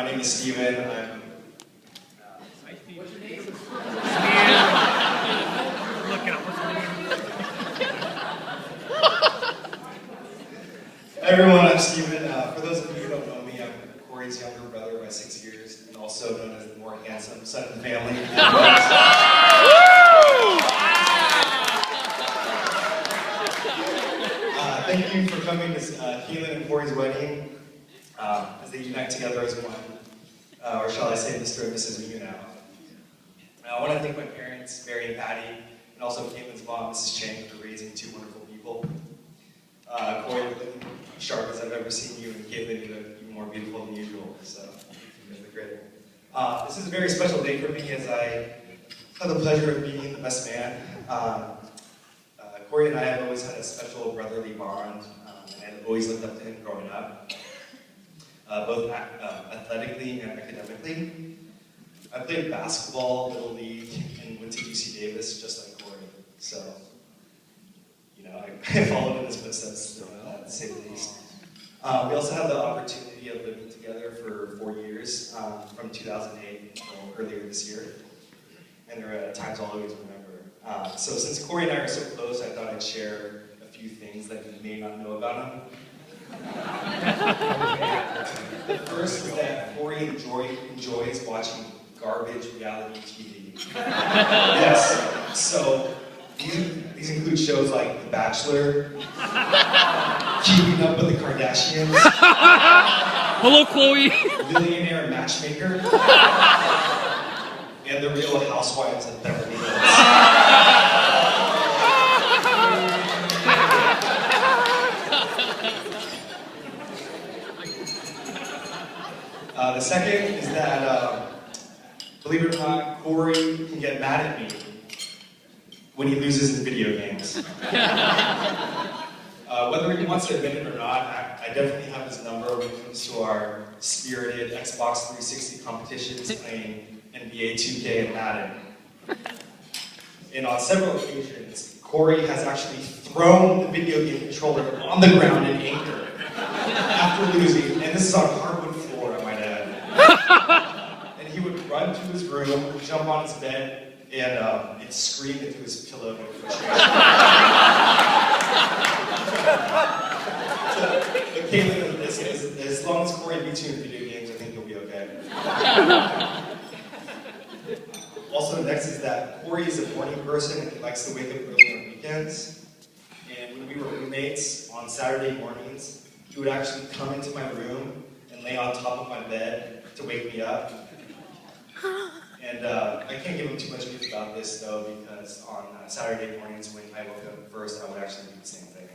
My name is Steven. I'm What's your name? Everyone, I'm Steven. For those of you who don't know me, I'm Corey's younger brother by 6 years, and also known as the more handsome son of the family. Thank you for coming to Keelan and Corey's wedding as they unite together as one, or shall I say, Mr. and Mrs. Me now. I want to thank my parents, Mary and Patty, and also Keelan's mom, Mrs. Chang, for raising two wonderful people. Corey, looking sharp as I've ever seen you, and Caitlin, you look even more beautiful than usual, so you guys look great. This is a very special day for me as I have the pleasure of being the best man. Corey and I have always had a special brotherly bond, and I've always looked up to him growing up, both athletically and academically. I played basketball, Little League, and went to UC Davis just like Corey, so you know, I followed in his footsteps, to say the least. We also had the opportunity of living together for 4 years, from 2008 until earlier this year, and there are times I'll always remember. So since Corey and I are so close, I thought I'd share a few things that you may not know about him. The first is that Corey enjoys watching garbage reality TV. Yes, so these include shows like The Bachelor, Keeping Up with the Kardashians, Hello, Chloe. Millionaire Matchmaker, and The Real Housewives of Beverly Hills. The second is that, believe it or not, Corey can get mad at me when he loses in video games. Whether he wants to admit it or not, I definitely have his number when it comes to our spirited Xbox 360 competitions playing NBA 2K and Madden. And on several occasions, Corey has actually thrown the video game controller on the ground in anger after losing, and this is on hardwood floor, I might add. And he would run to his room, jump on his bed, and scream into his pillow in frustration. But Caitlin, as long as Corey beats you in video games, I think you'll be okay. Also, next is that Corey is a morning person and he likes to wake up early on weekends. And when we were roommates on Saturday mornings, he would actually come into my room and lay on top of my bed to wake me up. And I can't give him too much news about this though, because on Saturday mornings when I woke up first, I would actually do the same thing.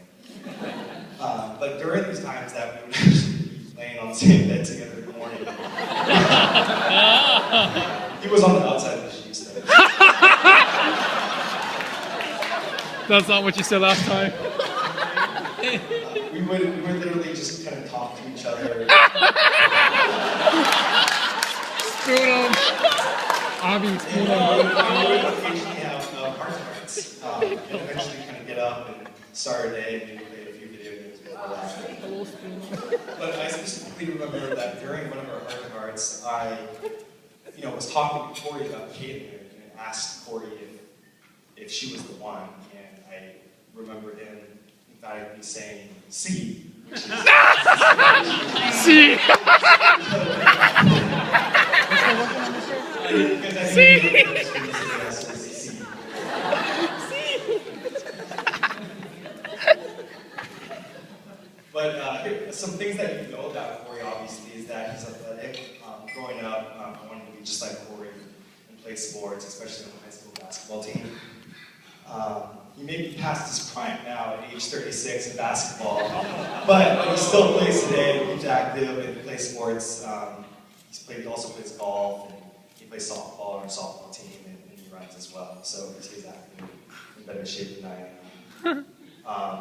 But during these times that we would actually be laying on the same bed together in the morning, he was on the outside of the sheets though. That's not what you said last time. We would literally just kind of talk to each other. Spoon him. Abby, spoon him. We would occasionally have heart-to-hearts, and eventually kind of get up and start our day and maybe play a few video games before that. But I specifically remember that during one of our heart-to-hearts, I was talking to Corey about Caitlin and asked Corey if she was the one, and I remember him emphatically saying C, which is See? because I think C. But some things that you know about Corey, obviously, is that he's athletic. Growing up, I wanted to be just like Corey and play sports, especially on the high school basketball team. He may be past his prime now at age 36 in basketball, but he still plays today, he's active and plays sports. He also plays golf, and he plays softball on our softball team, and he runs as well, so he's active in better shape than I am.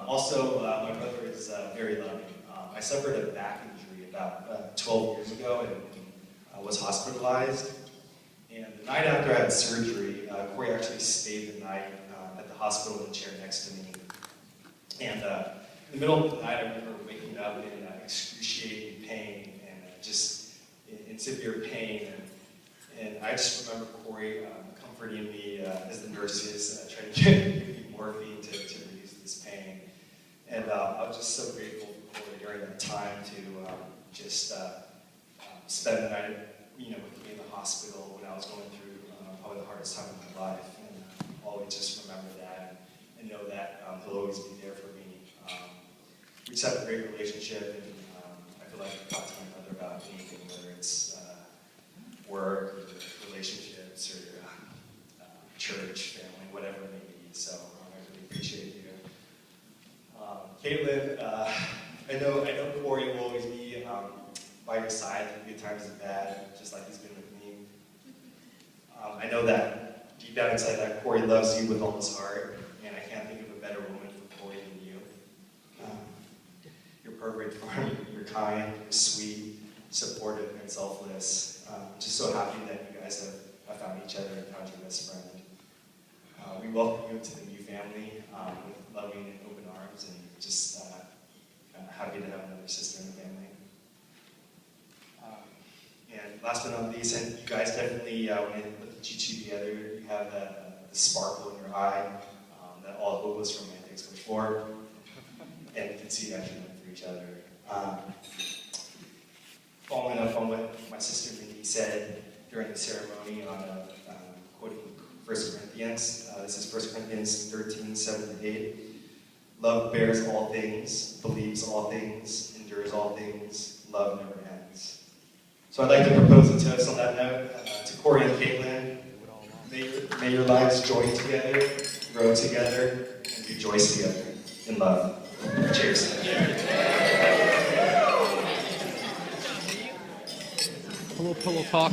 Also, my brother is very loving. I suffered a back injury about 12 years ago and was hospitalized. And the night after I had surgery, Corey actually stayed the night at the hospital in the chair next to me. And in the middle of the night, I remember waking up in excruciating pain and just in severe pain. And I just remember Corey comforting me as the nurses trying to give me morphine to reduce this pain. And I was just so grateful for Corey during that time to just spend the night, with me in the hospital when I was going through probably the hardest time of my life. And always just remember that and know that he'll always be there for me. We just have a great relationship, and I feel like I can talk to my brother about anything, whether it's work, or relationships, or church, family, whatever it may be. So I really appreciate you. Caitlin, I know Corey will always be by your side through good times and bad, just like he's been with me. I know that deep down inside that Corey loves you with all his heart, and I can't think of a better woman for Corey than you. You're perfect for him. You're kind, you're sweet, supportive, and selfless. I'm just so happy that you guys have found each other and found your best friend. We welcome you into the new family with loving and open arms, and just happy to have another sister in the family. And last but not least, and you guys definitely, when you put the two together, you have the sparkle in your eye that all hopeless romantics wish for, and you can see that you're meant for each other. Following up on what my sister Mindy said during the ceremony on quoting 1 Corinthians, this is 1 Corinthians 13, 7 to 8. Love bears all things, believes all things, endures all things, love never ends. So I'd like to propose a toast on that note to Corey and Caitlin. May your lives join together, grow together, and rejoice together in love. Cheers. Pillow talk.